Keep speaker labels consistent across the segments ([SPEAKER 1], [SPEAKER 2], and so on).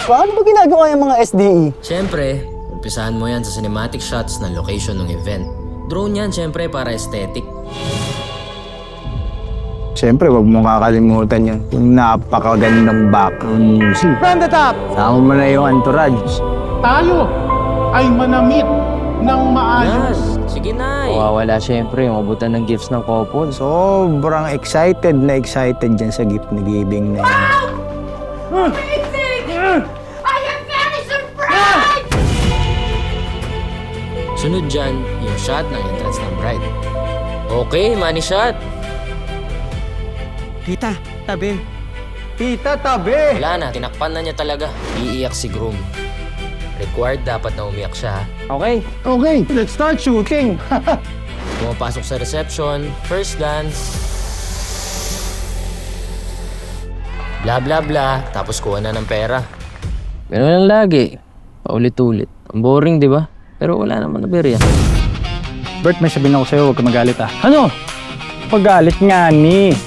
[SPEAKER 1] Paano ba ginagawa yung mga SDE?
[SPEAKER 2] Siyempre, umpisahan mo yan sa cinematic shots ng location ng event. Drone yan, siyempre, para aesthetic.
[SPEAKER 3] Siyempre, wag mong kakalimutan yan. Yung napakagandang background music.
[SPEAKER 1] From the top!
[SPEAKER 3] Sama mo na yung entourage.
[SPEAKER 4] Tayo ay manamit ng maayos.
[SPEAKER 2] Yan, sige na.
[SPEAKER 5] Mawawala siyempre yung abutan ng gifts ng couple.
[SPEAKER 3] Sobrang excited dyan sa gift na giving na yan.
[SPEAKER 6] I am very surprised!
[SPEAKER 2] Sunod dyan, yung shot ng entrance ng bride. Okay, money shot.
[SPEAKER 1] Tita, tabi. Tita, tabi!
[SPEAKER 2] Wala na, tinakpan na niya talaga. Iiyak si groom. Required dapat na umiyak siya, ha?
[SPEAKER 5] Okay.
[SPEAKER 3] Okay, let's start shooting.
[SPEAKER 2] Pumapasok sa reception, first dance. Bla bla bla, tapos kuha na ng pera.
[SPEAKER 5] Ganun lang lagi. Paulit-ulit. Ang boring, di ba? Pero wala naman na berya.
[SPEAKER 3] Bert, may sabihin ako sa'yo, huwag ka magalit ah. Ano? Pagalit nga ni.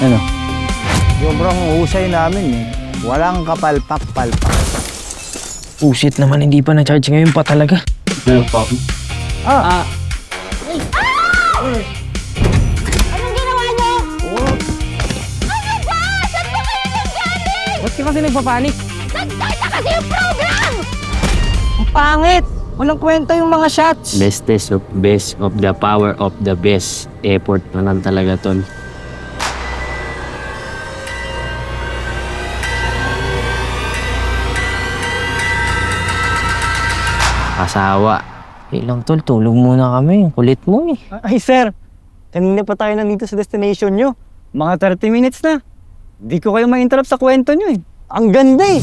[SPEAKER 5] Ano?
[SPEAKER 3] Sobrang husay namin eh. Walang kapalpak-palpak.
[SPEAKER 5] Pusit naman, hindi pa na-charge ngayon pa talaga.
[SPEAKER 6] Anong ginawa niyo? Ano ba? Saan ba kayo nanggaling?
[SPEAKER 5] Ba't ka kasi nagpapanik?
[SPEAKER 6] Nag-start na kasi yung program!
[SPEAKER 5] Ang pangit! Walang kwenta yung mga shots.
[SPEAKER 7] Bestest of best of the power of the best. Effort na lang talaga, tol. Asawa.
[SPEAKER 5] Lang tol, tulog muna kami. Kulit mo eh.
[SPEAKER 1] Ay, sir. Kanina pa tayo nandito sa destination nyo. Mga 30 minutes na. Di ko kayo ma-interrupt sa kwento nyo eh. Ang ganda eh.